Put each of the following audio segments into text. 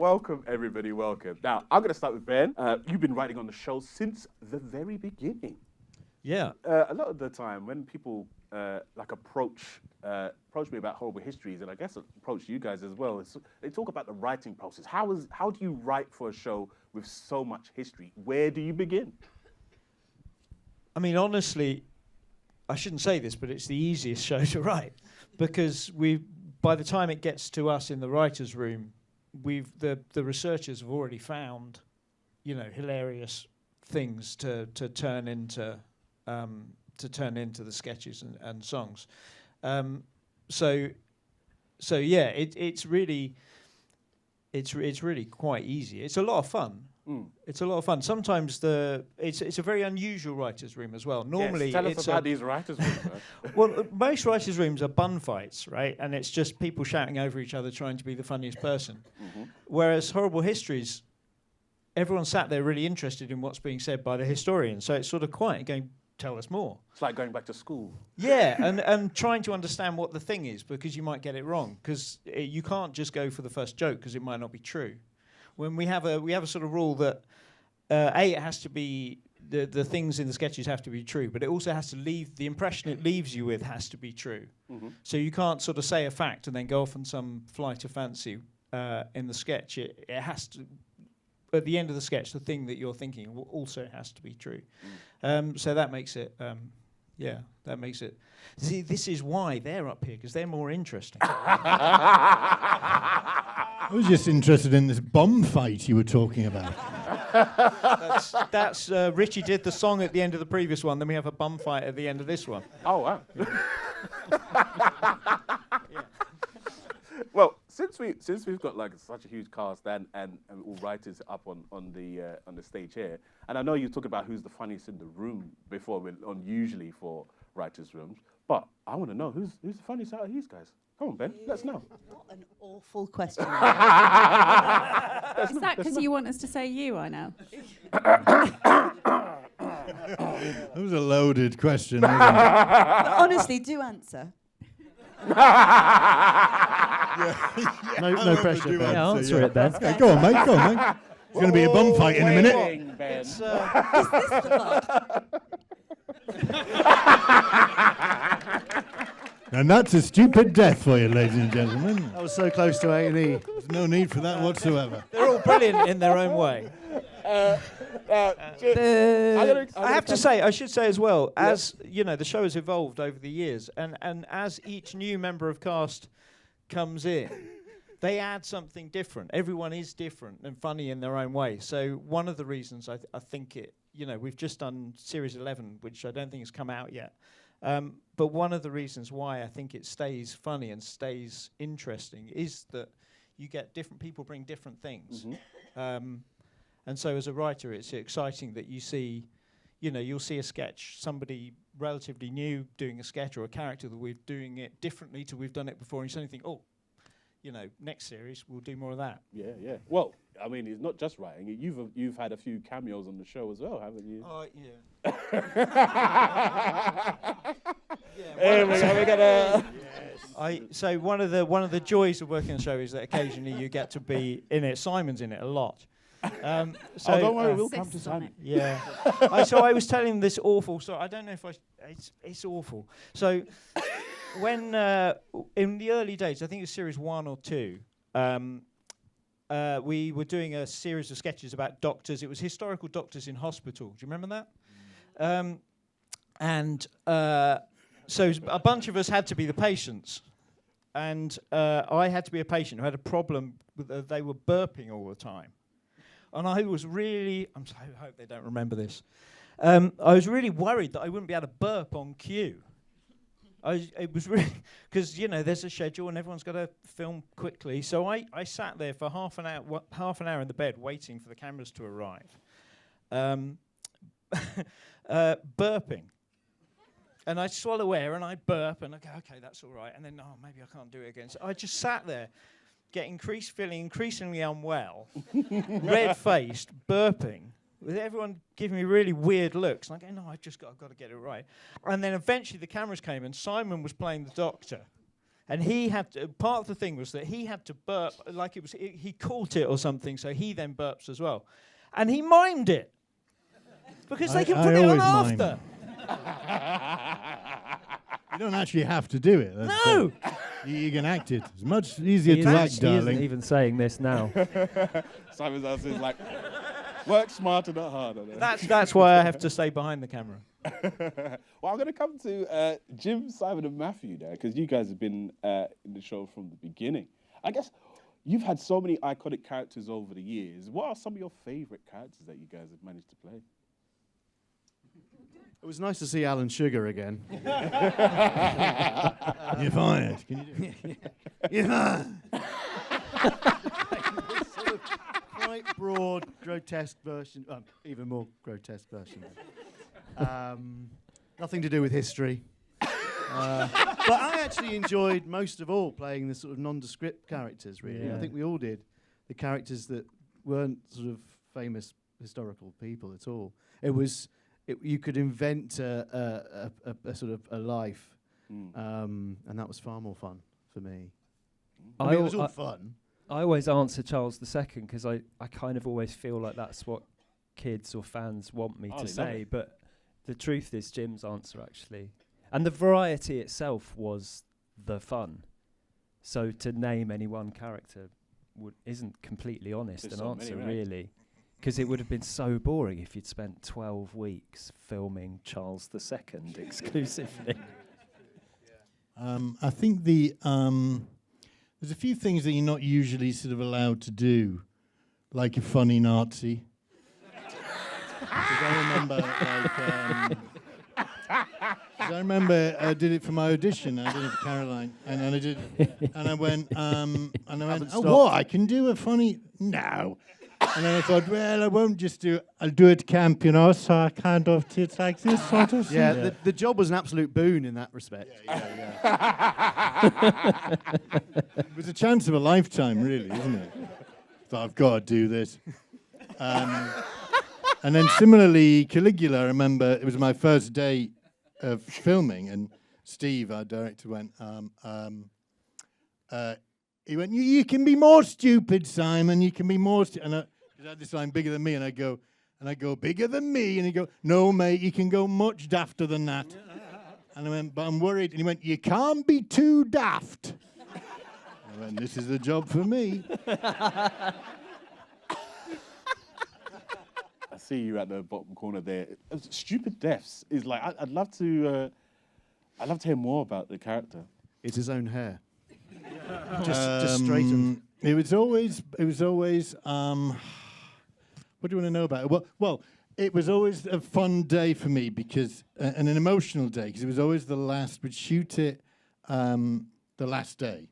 Welcome, everybody, welcome. Now, I'm going to start with Ben. You've been writing on the show since the very beginning. Yeah. A lot of the time, when people approach me about Horrible Histories, and I guess approach you guys as well, they talk about the writing process. How do you write for a show with so much history? Where do you begin? I mean, honestly, I shouldn't say this, but it's the easiest show to write because by the time it gets to us in the writers' room, the researchers have already found, hilarious things to turn into the sketches and songs. So yeah, it's really quite easy. It's a lot of fun. It's a lot of fun. Sometimes it's a very unusual writers' room as well. Normally, tell us about these writers' rooms. Well, most writers' rooms are bun fights, right? And it's just people shouting over each other, trying to be the funniest person. Mm-hmm. Whereas Horrible Histories, everyone sat there really interested in what's being said by the historian. So it's sort of quiet, going, tell us more. It's like going back to school. Yeah, and trying to understand what the thing is, because you might get it wrong. Because you can't just go for the first joke, because it might not be true. When we have a sort of rule that it has to be the things in the sketches have to be true, but it also has to leave the impression it leaves you with has to be true. Mm-hmm. So you can't sort of say a fact and then go off on some flight of fancy in the sketch. It has to, at the end of the sketch, the thing that you're thinking also has to be true. So that makes it. That makes it. See, this is why they're up here, because they're more interesting. I was just interested in this bomb fight you were talking about. That's Richie did the song at the end of the previous one, then we have a bum fight at the end of this one. Oh, wow. Yeah. Well, since we've got like such a huge cast and all writers up on the stage here, and I know you talk about who's the funniest in the room before we're on usually for writers' rooms, but I want to know who's the funniest out of these guys. Come on, Ben, let's know. What an awful question. Is that because you want us to say you, I know? That was a loaded question, wasn't it? But honestly, do answer. No pressure, Ben. Yeah, answer it, Ben. Okay, go on, mate. It's going to be a bum fight in a minute. Is this the And that's a stupid death for you, ladies and gentlemen. I was so close to A&E. There's no need for that whatsoever. They're all brilliant in their own way. I should say as well, as the show has evolved over the years, and as each new member of cast comes in, they add something different. Everyone is different and funny in their own way. So one of the reasons I think it, we've just done Series 11, which I don't think has come out yet. But one of the reasons why I think it stays funny and stays interesting is that you get different people bring different things. Mm-hmm. And so as a writer, it's exciting that you see, you'll see a sketch, somebody relatively new doing a sketch or a character that we're doing it differently to we've done it before, and you suddenly think, next series we'll do more of that. Yeah. Well, I mean, it's not just writing. You've had a few cameos on the show as well, haven't you? Oh, yeah. So one of the joys of working on the show is that occasionally you get to be in it. Simon's in it a lot. Don't worry, we'll come to Simon. Yeah. So I was telling him this awful story. I don't know if it's awful. So when in the early days, I think it was series 1 or 2, we were doing a series of sketches about doctors. It was historical doctors in hospital. Do you remember that? So a bunch of us had to be the patients. And I had to be a patient who had a problem with they were burping all the time. And I was really, I hope they don't remember this. I was really worried that I wouldn't be able to burp on cue. It was really, because, there's a schedule and everyone's got to film quickly. So I sat there for half an hour in the bed waiting for the cameras to arrive, burping. And I swallow air and I burp and I go, okay, that's all right. And then, maybe I can't do it again. So I just sat there, feeling increasingly unwell, red-faced, burping, with everyone giving me really weird looks. And I go, no, I've got to get it right. And then eventually the cameras came and Simon was playing the doctor. And he had to, part of the thing was that he had to burp like it was he caught it or something, so he then burps as well, and he mimed it because they can put it on always after. You don't actually have to do it. That's No. You can act it. It's much easier to act, He darling. isn't even saying this now. Simon's answer is like, work smarter, not harder. That's why I have to stay behind the camera. Well, I'm going to come to Jim, Simon, and Mathew there, because you guys have been in the show from the beginning. I guess you've had so many iconic characters over the years. What are some of your favourite characters that you guys have managed to play? It was nice to see Alan Sugar again. You're fired. Can you do it? You're fired. Sort of quite broad, grotesque version, even more grotesque version. Nothing to do with history. But I actually enjoyed most of all playing the sort of nondescript characters, really. Yeah. I think we all did. The characters that weren't sort of famous historical people at all. You could invent a sort of a life, and that was far more fun for me. I mean, it was all fun. I always answer Charles II because I kind of always feel like that's what kids or fans want me to say. But the truth is Jim's answer, actually. And the variety itself was the fun. So to name any one character isn't completely honest an answer, really. Because it would have been so boring if you'd spent 12 weeks filming Charles II exclusively. I think there's a few things that you're not usually sort of allowed to do, like a funny Nazi. I remember I did it for my audition. I did it for Caroline, and I did, and I went, oh, what? I can do a funny no. And then I thought, well, I won't just do it. I'll do it camp, you know, so I kind of, it's like this sort of thing. Yeah, the job was an absolute boon in that respect. It was a chance of a lifetime, really, isn't it? So I've got to do this. And then similarly, Caligula, I remember it was my first day of filming, and Steve, our director, went, he went, you can be more stupid, Simon. You can be more stupid. And he had this line, bigger than me. And I go, bigger than me. And he go, no, mate, you can go much dafter than that. And I went, but I'm worried. And he went, you can't be too daft. I went, this is the job for me. I see you at the bottom corner there. Stupid Deaths is like, I'd love to hear more about the character. It's his own hair. Just straightened. It was always. What do you want to know about it? Well, it was always a fun day for me because, and an emotional day because it was always the last. We'd shoot it the last day,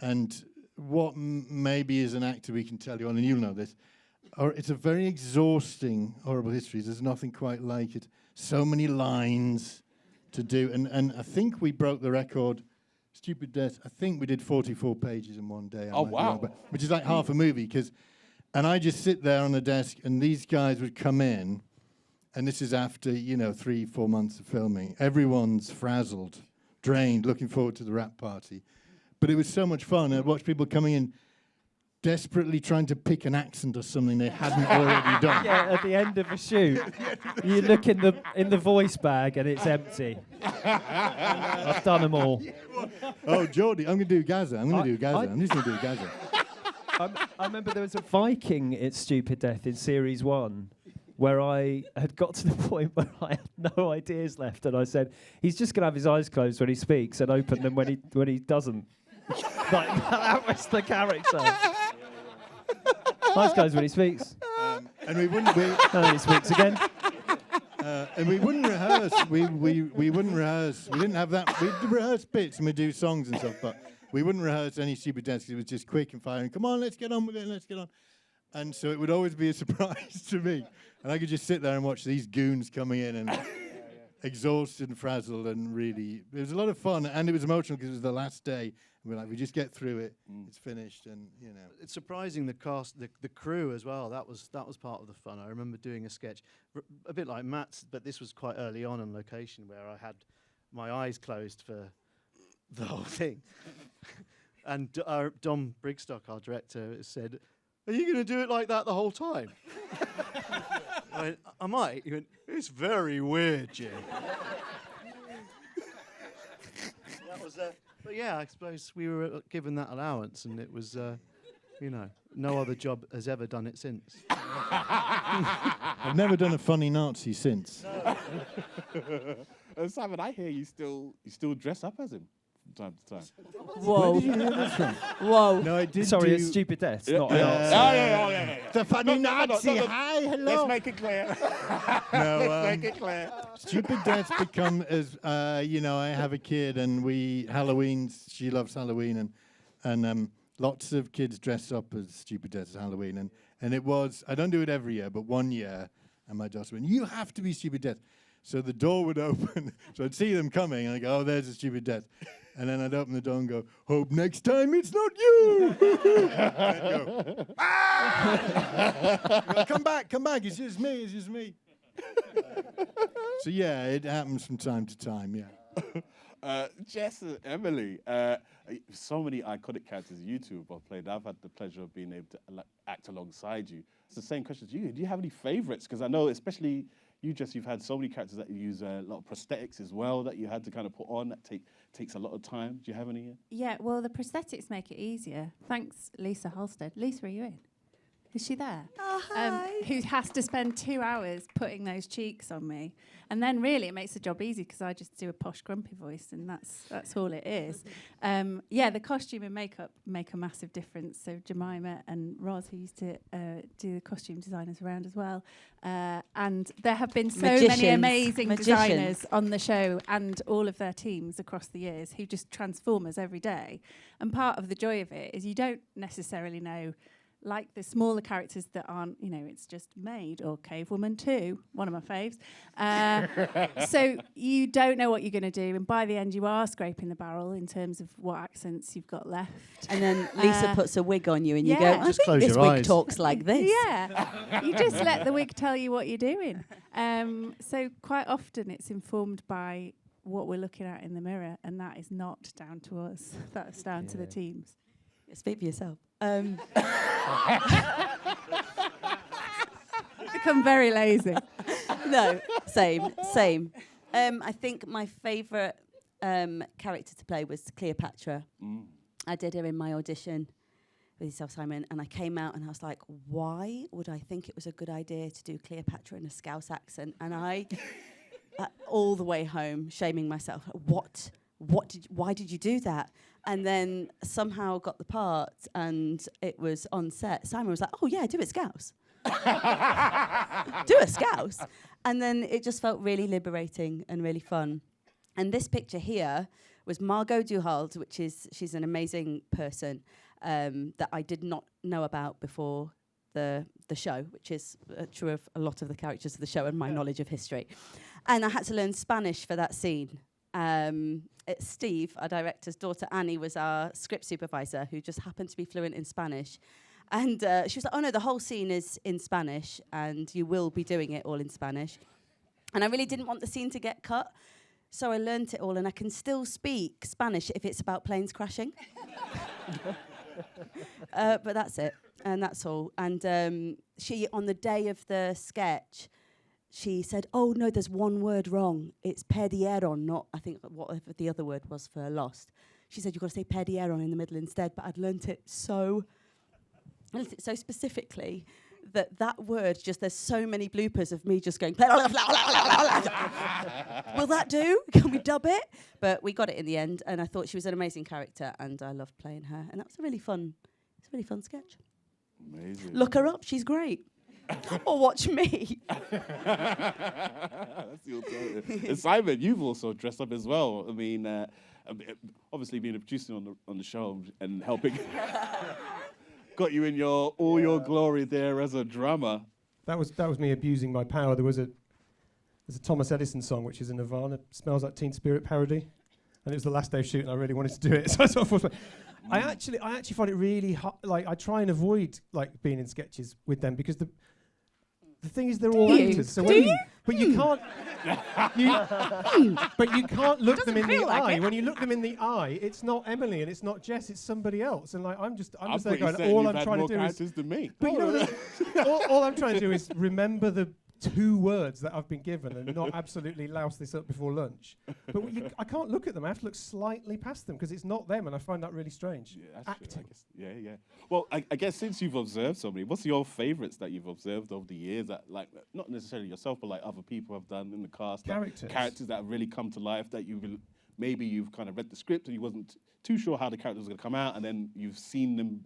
and what maybe as an actor we can tell you on, and you'll know this, or it's a very exhausting Horrible Histories. There's nothing quite like it. So many lines to do, and I think we broke the record. Stupid Death, I think we did 44 pages in one day. Oh, wow. Which is like half a movie. And I just sit there on the desk, and these guys would come in, and this is after, 3-4 months of filming. Everyone's frazzled, drained, looking forward to the rap party. But it was so much fun. I'd watch people coming in desperately trying to pick an accent or something they hadn't already done. Yeah, at the end of a shoot, you look in the voice bag and it's empty. I've done them all. Oh, Geordie, I'm going to do Gaza. I'm just going to do Gaza. I remember there was a Viking at Stupid Death in Series 1 where I had got to the point where I had no ideas left, and I said, he's just going to have his eyes closed when he speaks and open them when he doesn't. Like, that was the character. Eyes closed when he speaks. And we wouldn't... And then he speaks again. And we wouldn't rehearse. We wouldn't rehearse. We didn't have that. We'd rehearse bits and we'd do songs and stuff, but we wouldn't rehearse any Stupid Deaths. It was just quick and firing. Come on, let's get on with it. Let's get on. And so it would always be a surprise to me. And I could just sit there and watch these goons coming in and exhausted and frazzled, and really, it was a lot of fun. And it was emotional because it was the last day. And we're like, we just get through it. It's finished, and It's surprising the cast, the crew as well. That was part of the fun. I remember doing a sketch, a bit like Matt's, but this was quite early on location where I had my eyes closed for the whole thing. And Dom Brigstock, our director, said, "Are you going to do it like that the whole time?" I went, "I might." He went, "It's very weird, Jim." That was, but yeah, I suppose we were given that allowance, and it was, no other job has ever done it since. I've never done a funny Nazi since. Simon, I hear you still dress up as him from time to time. Where did you hear this from? Whoa. No, I did Sorry, do... it's Stupid Death, Yeah. not Yeah. an Yeah. The funny Nazi, no. hi, hello. Let's make it clear. No, Let's make it clear. Stupid Death's become as, I have a kid and she loves Halloween and lots of kids dress up as Stupid Death at Halloween. And it was, I don't do it every year, but one year, and my daughter went, "You have to be Stupid Death." So the door would open, so I'd see them coming, and I'd go, "Oh, there's a Stupid Death." And then I'd open the door and go, "Hope next time it's not you." And I'd go, "Ah!" Well, come back, it's just me. So yeah, it happens from time to time, yeah. Jess and Emily, so many iconic characters you two have both played. I've had the pleasure of being able to act alongside you. It's the same question to you. Do you have any favourites? Because I know, especially you, Jess, you've had so many characters that you use a lot of prosthetics as well that you had to kind of put on that takes a lot of time. Do you have any? Yeah, well, the prosthetics make it easier. Thanks, Lisa Halstead. Lisa, are you in? Is she there? Oh, hi. Who has to spend 2 hours putting those cheeks on me. And then really it makes the job easy because I just do a posh grumpy voice and that's all it is. The costume and makeup make a massive difference. So Jemima and Roz, who used to do the costume designers around as well. And there have been so many amazing designers on the show and all of their teams across the years who just transform us every day. And part of the joy of it is you don't necessarily know, like the smaller characters that aren't, it's just Maid or Cavewoman 2, one of my faves. So you don't know what you're going to do. And by the end, you are scraping the barrel in terms of what accents you've got left. And then Lisa puts a wig on you and you yeah. go, "I Just think close this your wig eyes. talks like this." Yeah. You just let the wig tell you what you're doing. So quite often it's informed by what we're looking at in the mirror. And that is not down to us. That's down to the teams. Speak for yourself. Become very lazy. No, same. I think my favourite character to play was Cleopatra. I did her in my audition with yourself, Simon, and I came out and I was like, why would I think it was a good idea to do Cleopatra in a Scouse accent? And I, all the way home, shaming myself, why did you do that? And then somehow got the part and it was on set. Simon was like, "Oh yeah, do it Scouse." Do a Scouse. And then it just felt really liberating and really fun. And this picture here was Margot Duhalde, she's an amazing person that I did not know about before the show, which is true of a lot of the characters of the show and my knowledge of history. And I had to learn Spanish for that scene. Steve, our director's daughter Annie, was our script supervisor who just happened to be fluent in Spanish. And she was like, "Oh no, the whole scene is in Spanish and you will be doing it all in Spanish." And I really didn't want the scene to get cut. So I learnt it all and I can still speak Spanish if it's about planes crashing. But that's it. And that's all. And she, on the day of the sketch, she said, "Oh no, there's one word wrong. It's perdieron, not, I think, whatever the other word was for lost." She said, "You've got to say perdieron in the middle instead." But I'd learnt it so specifically that word, just there's so many bloopers of me just going, "Will that do? Can we dub it?" But we got it in the end, and I thought she was an amazing character, and I loved playing her. And that was a really fun sketch. Amazing. Look her up, she's great. Or watch me. That's the alternative. And Simon, you've also dressed up as well. I mean, obviously being a producer on the show and helping got you in all your glory there as a drummer. That was me abusing my power. There's a Thomas Edison song which is a Nirvana "Smells Like Teen Spirit" parody, and it was the last day of shooting. I really wanted to do it, so I sort of forced I actually find it really hard. Like I try and avoid being in sketches with them because the thing is, they're all actors. So but you can't. But you can't look them in the eye. When you look them in the eye, it's not Emily and it's not Jess. It's somebody else. And like I'm just there going. All I'm trying to do is. Than me. But you know, all I'm trying to do is remember the 2 words that I've been given and not absolutely louse this up before lunch. But I can't look at them. I have to look slightly past them because it's not them, and I find that really strange. Yeah, that's Acting. true, I guess. Yeah. Well, I guess since you've observed so many, what's your favourites that you've observed over the years that, like, not necessarily yourself, but like other people have done in the cast? Characters that have really come to life that maybe you've kind of read the script and you wasn't too sure how the character was going to come out, and then you've seen them.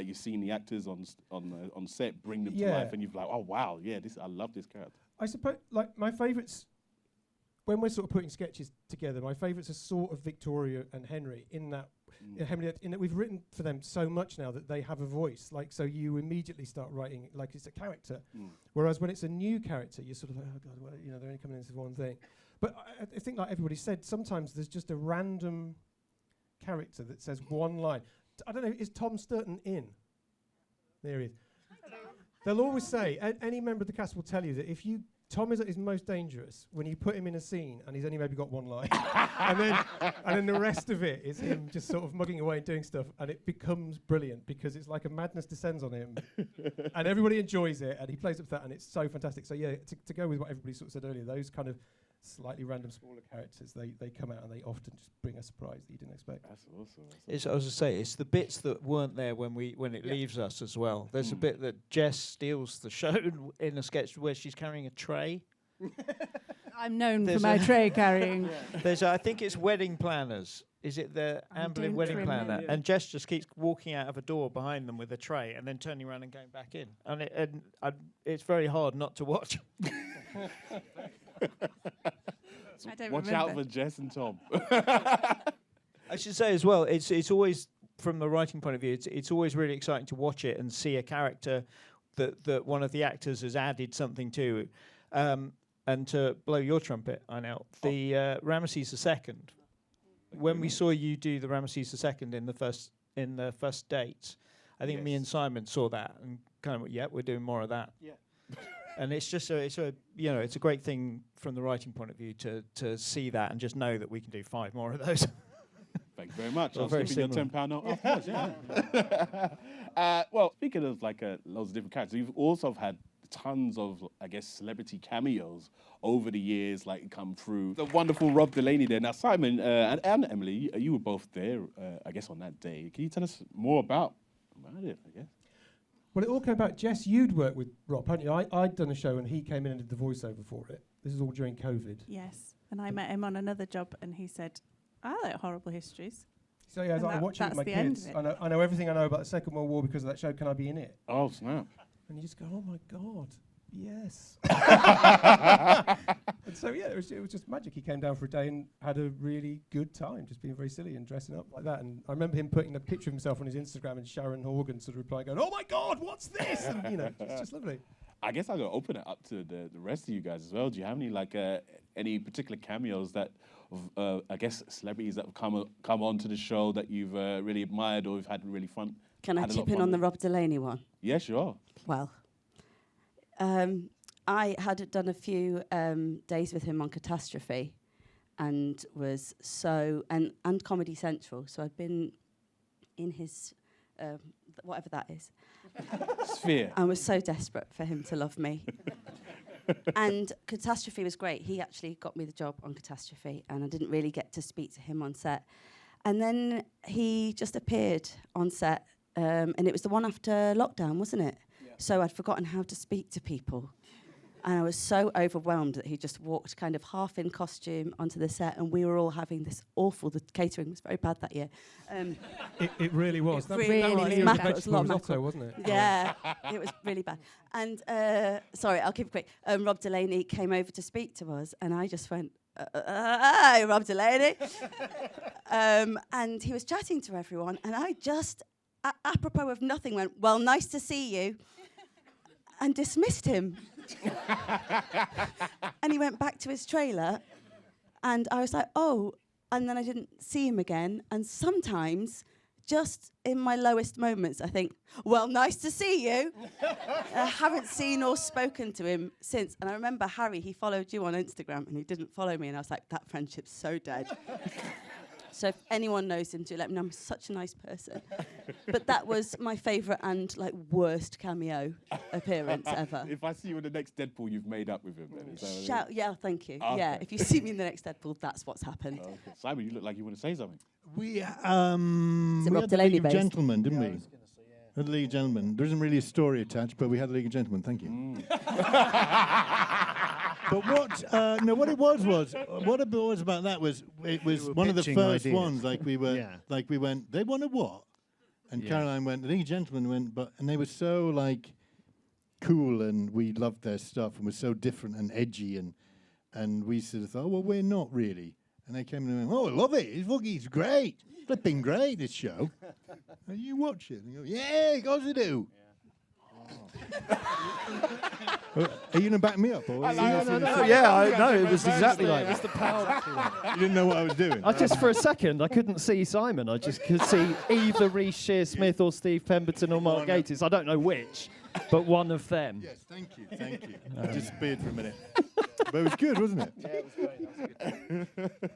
You've seen the actors on set bring them to life, and you've like, oh wow, yeah, I love this character. I suppose, like my favourites, when we're sort of putting sketches together, my favourites are sort of Victoria and Henry. In that we've written for them so much now that they have a voice. Like, so you immediately start writing like it's a character. Whereas when it's a new character, you're sort of like, oh god, well, you know, they're only coming in as one thing. But I think, like everybody said, sometimes there's just a random character that says one line. I don't know, is Tom Sturton in? There he is. They'll always say, any member of the cast will tell you that Tom is at his most dangerous when you put him in a scene and he's only maybe got one line. and then the rest of it is him just sort of mugging away and doing stuff, and it becomes brilliant because it's like a madness descends on him and everybody enjoys it and he plays up to that and it's so fantastic. So yeah, to go with what everybody sort of said earlier, those kind of slightly random smaller characters, they come out and they often just bring a surprise that you didn't expect. That's awesome. I was going to say, it's the bits that weren't there when it leaves us as well. There's a bit that Jess steals the show in a sketch where she's carrying a tray. I'm known for my tray carrying. I think it's wedding planners. Is it the Amberlin wedding planner? And Jess just keeps walking out of a door behind them with a tray and then turning around and going back in. And it's very hard not to watch. So watch out for Jess and Tom. I should say as well, it's always, from the writing point of view, it's always really exciting to watch it and see a character that one of the actors has added something to. And to blow your trumpet, I know, the Ramesses II. When we saw you do the Ramesses II in the first date, I think me and Simon saw that and kind of went, yeah, we're doing more of that. Yeah. And it's just it's a great thing from the writing point of view to see that and just know that we can do 5 more of those. Thank you very much. Well, I'll very give you a £10 note afterwards. Yeah. Well, speaking of like loads of different characters, you've also had tons of, I guess, celebrity cameos over the years, like come through. The wonderful Rob Delaney there. Now, Simon and Emily, you were both there, I guess, on that day. Can you tell us more about it, I guess? Well, it all came about, Jess, you'd worked with Rob, hadn't you? I'd done a show and he came in and did the voiceover for it. This is all during COVID. Yes, and I met him on another job and he said, I like Horrible Histories. So yeah, I watch it with my kids. I know everything I know about the Second World War because of that show. Can I be in it? Oh, snap. And you just go, oh my God, yes. And so yeah, it was just magic. He came down for a day and had a really good time, just being very silly and dressing up like that. And I remember him putting a picture of himself on his Instagram and Sharon Horgan sort of replying, going, oh my God, what's this? And, you know, it's just lovely. I guess I'm going to open it up to the rest of you guys as well. Do you have any particular cameos that, I guess, celebrities that have come onto the show that you've really admired or have had really fun? Can I chip in on the Rob Delaney one? Yeah, sure. Well, I had done a few days with him on Catastrophe and was and Comedy Central, so I'd been in his, whatever that is. Sphere. I was so desperate for him to love me. And Catastrophe was great. He actually got me the job on Catastrophe, and I didn't really get to speak to him on set. And then he just appeared on set, and it was the one after lockdown, wasn't it? Yeah. So I'd forgotten how to speak to people. And I was so overwhelmed that he just walked kind of half in costume onto the set, and we were all having this awful, the catering was very bad that year. It really was. It was mackerel, it was a lot of mackerel. Wasn't it? Yeah, it was really bad. And, sorry, I'll keep it quick. Rob Delaney came over to speak to us, and I just went, hi, Rob Delaney. And he was chatting to everyone, and I just, apropos of nothing, went, well, nice to see you, and dismissed him. And he went back to his trailer, and I was like, oh, and then I didn't see him again. And sometimes just in my lowest moments, I think, well, nice to see you. I haven't seen or spoken to him since. And I remember Harry, he followed you on Instagram and he didn't follow me. And I was like, that friendship's so dead. So if anyone knows him, do let me know. I'm such a nice person. But that was my favourite and like worst cameo appearance ever. If I see you in the next Deadpool, you've made up with him. Then, is that what it is? Shout, yeah, thank you. Okay. Yeah, if you see me in the next Deadpool, that's what's happened. Okay. Simon, you look like you want to say something. We Rob had the Delaney League of based? Gentlemen, didn't we? Had the League of Gentlemen. There isn't really a story attached, but we had the League of Gentlemen. Thank you. But what it was about that was it was were one of the pitching first ideas. ones. Like we were, Yeah. like we went. They won a what? And Yeah. Caroline went. The League of Gentlemen went, and they were so like cool, and we loved their stuff, and were so different and edgy, and we sort of thought, oh, well, we're not really. And they came in and went, oh, I love it. It's great. Flipping great, this show. And you watch it and you go, yeah, of course I do. Are you going to back me up? Or No, yeah, I know. It was exactly like It's the power. You didn't know what I was doing. I just, for a second, I couldn't see Simon. I just could see either Reece Shearsmith or Steve Pemberton or Mark Gatiss. I don't know which, but one of them. Yes, thank you. I disappeared for a minute. But it was good, wasn't it? Yeah, it was great. That was good.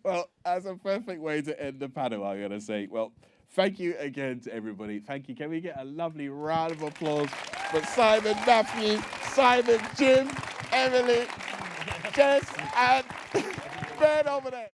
Well, as a perfect way to end the panel, I'm going to say, well, thank you again to everybody. Thank you. Can we get a lovely round of applause for Simon, Mathew, Simon, Jim, Emily, Jess, and Ben over there.